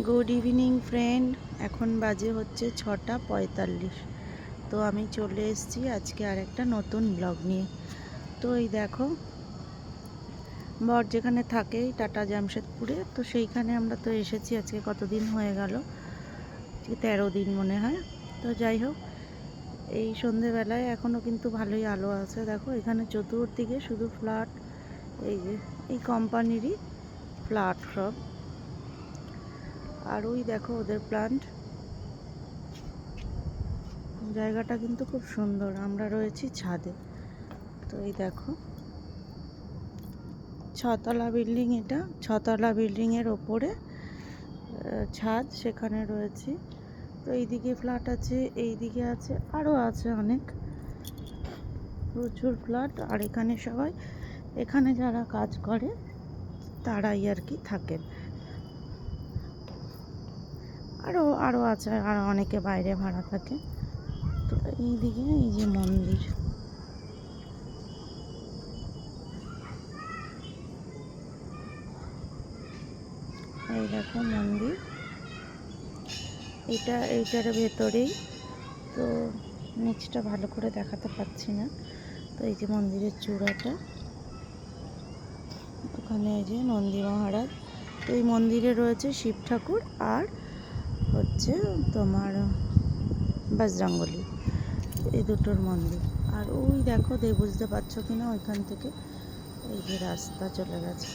Good evening friend, এখন বাজে হচ্ছে 6:45। তো আমি চলে এসেছি আজকে আর একটা নতুন ব্লগ নিয়ে। তো এই দেখো, বর যেখানে থাকে টাটা জামশেদপুরে, তো সেইখানে আমরা তো এসেছি আজকে কতদিন হয়ে গেল, 13 দিন মনে হয়। তো যাই হোক, এই সন্ধেবেলায় এখনও কিন্তু ভালোই আলো আছে। দেখো এখানে চতুর্দিকে শুধু ফ্ল্যাট, এই যে এই কোম্পানিরই ফ্ল্যাট সব। আর ওই দেখো ওদের প্ল্যান্ট। জায়গাটা কিন্তু খুব সুন্দর। আমরা রয়েছি ছাদে। তো এই দেখো, 6তলা বিল্ডিং, এটা 6তলা বিল্ডিংয়ের ওপরে ছাদ, সেখানে রয়েছি। তো এইদিকে ফ্ল্যাট আছে, এইদিকে আছে, আরও আছে অনেক, প্রচুর ফ্ল্যাট। আর এখানে সবাই, এখানে যারা কাজ করে তারাই আর কি থাকেন। আরও আরও আছে, আর অনেকে বাইরে ভাড়া থাকে। তো এইদিকে এই যে মন্দির, এই দেখো মন্দির, এইটার ভেতরেই। তো নিচটা ভালো করে দেখাতে পাচ্ছি না। তো এই যে মন্দিরের চূড়াটা, ওখানে এই যে নন্দী মহারাজ। তো এই মন্দিরে রয়েছে শিব ঠাকুর আর হচ্ছে তোমার বজরঙ্গবলী, এই দুটোর মন্দির। আর ওই দেখো, বুঝতে পারছো কিনা, ওইখান থেকে এই যে রাস্তা চলে গেছে,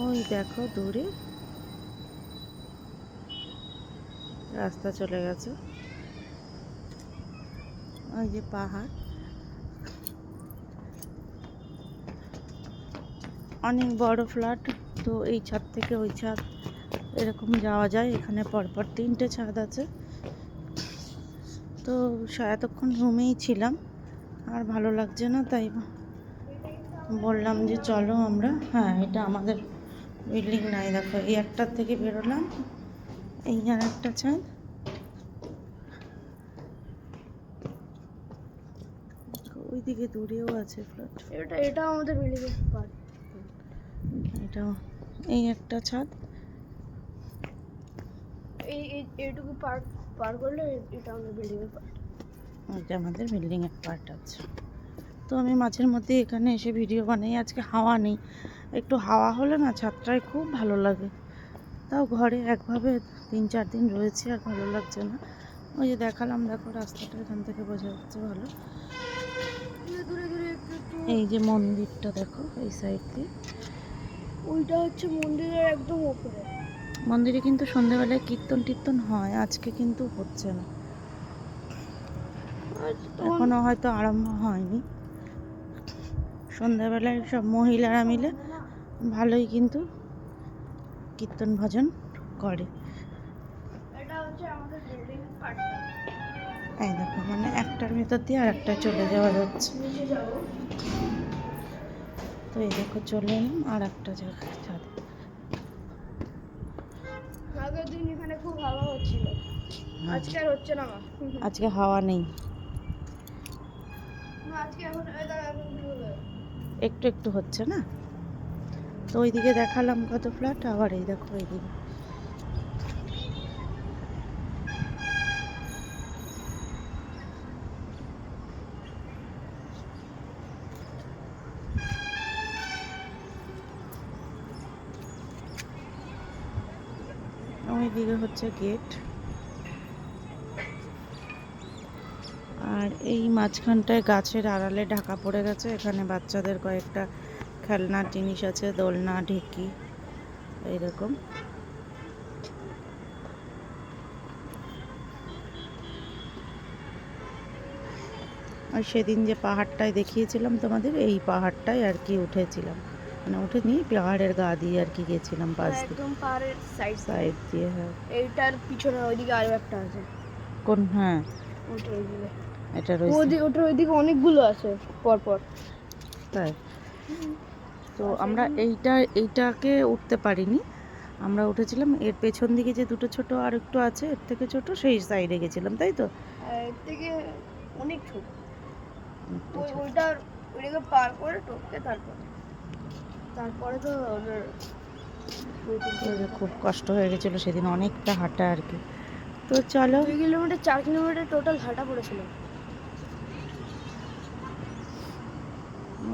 ওই দেখো দূরে রাস্তা চলে গেছে, ওই যে পাহাড়। অনেক বড় ফ্ল্যাট। তো এই ছাদ থেকে ওই ছাদ এরকম যাওয়া যায়। এখানে পরপর 3টে ছাদ আছে। তো এতক্ষণ রুমেই ছিলাম, আর ভালো লাগছে না, তাই বললাম যে চলো আমরা, হ্যাঁ এটা আমাদের বিল্ডিং নাই। দেখো এই একটার থেকে বেরোলাম, এই আর একটা ছাদ, ওইদিকে দূরেও আছে ফ্ল্যাট। এটা আমাদের বিল্ডিং এর পার্ট। এটা এই একটা ছাদ, এইটুকু পার করলে এটা আমাদের বিল্ডিং এর পার্ট। এটা আমাদের বিল্ডিং এর পার্ট আছে। তো আমি মাঝের মধ্যে এখানে এসে ভিডিও বানাই। আজকে হাওয়া নেই, একটু হাওয়া হলে না ছাদটায় খুব ভালো লাগে। তাও ঘরে একভাবে 3-4 দিন রয়েছে, আর ভালো লাগছে না। ওই যে দেখালাম, দেখো রাস্তাটা এখান থেকে বোঝা যাচ্ছে ভালো। দূরে দূরে একটু এই যে মন্দিরটা দেখো এই সাইড দিয়ে, ওইটা হচ্ছে মন্দিরের একদম উপরে। মন্দিরে কিন্তু সন্ধ্যেবেলায় কীর্তন হয়, আজকে কিন্তু হচ্ছে না, এখনো হয়তো আরম্ভ হয়নি। সন্ধ্যাবেলায় সব মহিলারা মিলে ভালোই কিন্তু কীর্তন ভজন করে। এটা হচ্ছে আমাদের বিল্ডিং এর পার্ট। এই দেখো, মানে একটার ভেতর দিয়ে আর একটা চলে যাওয়া যাচ্ছে। নিচে যাব। তো এই দেখো চলে এলাম আর একটা জায়গায় ছাদে। আগের দিন এখানে খুব হাওয়া হচ্ছিল, আজকে আর হচ্ছে না। আজকে হাওয়া নেই, আজকে এখন একটু একটু হচ্ছে না। তো ওইদিকে দেখালাম কত ফ্ল্যাট, আবার এই দেখো এইদিকে। ওইদিকে হচ্ছে গেট। আর এই মাঝখানটায় গাছের আড়ালে ঢাকা পড়ে গেছে। এখানে বাচ্চাদের কয়েকটা খেলনার জিনিস আছে, দোলনা, ঢেকি, এইরকম। আর সেদিন যে পাহাড়টায় দেখিয়েছিলাম তোমাদের, এই পাহাড়টায় আর কি উঠেছিলাম, মানে উঠে নিয়ে পাহাড়ের গা দিয়ে আর কি গেছিলাম, পাশ দিয়ে, একদম পাহাড়ের সাইড দিয়ে। হ্যাঁ, এইটার পিছনে ওইদিকে আরো একটা আছে। কোন? হ্যাঁ, ওটা ওইদিকে, এটা রয়েছে, ওটার ওইদিকে অনেকগুলো আছে পরপর। তাই। তো আমরা এইটাকে উঠতে পারিনি, আমরা উঠেছিলাম এর পেছন দিকে যে দুটো ছোট আর একটু আছে, এর থেকে ছোট, সেই সাইডে গেছিলাম, তাই তো। এর থেকে অনেক ছোট। একটু ছোট। ওইটাকে পার করে টোপকে তারপরে তো ওদের ওই যে খুব কষ্ট হয়ে গেছিলো সেদিন, অনেকটা হাঁটা আর কি। তো চলো 2 কিলোমিটার 4 কিলোমিটার টোটাল হাঁটা পড়েছিল।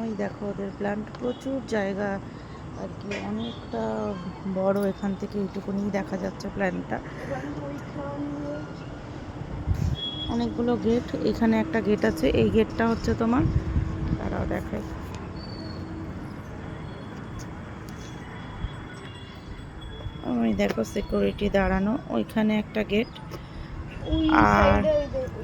ওই দেখো ওদের প্ল্যান্ট, প্রচুর জায়গা আর কি, অনেকটা বড়, এখান থেকে এইটুকুনি দেখা যাচ্ছে প্ল্যান্টটা। অনেকগুলো গেট, এখানে একটা গেট আছে, এই গেটটা হচ্ছে তোমার, তারাও দেখায়, ওই দেখো সিকিউরিটি দাঁড়ানো, ওইখানে একটা গেট। ওই আর সাইডে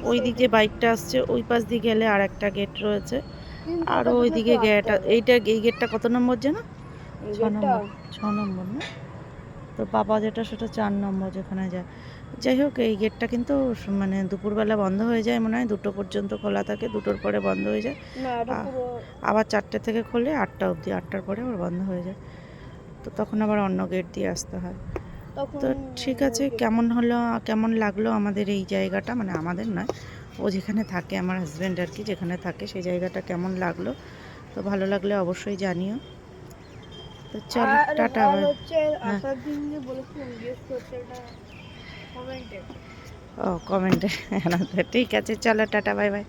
ওই দিক যে বাইকটা আসছে ওই পাশ দিয়ে গেলে আর একটা গেট রয়েছে, কিন্তু আর ওটার জন্য ওইদিকে একটু গেট। হাঁটতে হবে। এই গেটটা কত নম্বর যেন? এই 6 নম্বর। গেটটা 6 নম্বর না? তো বাবা যেটা সেটা 4 নম্বর যেখানে যায়। যাই হোক, এই গেটটা কিন্তু মানে দুপুরবেলা বন্ধ হয়ে যায় মনে হয়, 2টো পর্যন্ত খোলা থাকে, 2টোর পরে বন্ধ হয়ে যায়। না, এটা আ- পুরো আবার 4টে থেকে খোলে 8টা অবধি, 8টার পরে আবার বন্ধ হয়ে যায়। তো তখন আবার অন্য গেট দিয়ে আসতে হয়। তখন তো ঠিক আছে, ওই গেটটা। কেমন হলো, কেমন লাগলো আমাদের এই জায়গাটা, মানে আমাদের নয়, ও যেখানে থাকে, আমার হাজব্যান্ড আর কি যেখানে থাকে, সেই জায়গাটা কেমন লাগলো, তো ভালো লাগলে অবশ্যই জানিও। তো চলো আর টাটা, আর বাই। হচ্ছে হ্যাঁ, আসার দিন যে বলেছিলাম গেস্ট হচ্ছে এটা কমেন্টে। ও কমেন্টে ঠিক আছে, চলো টাটা, বাই বাই।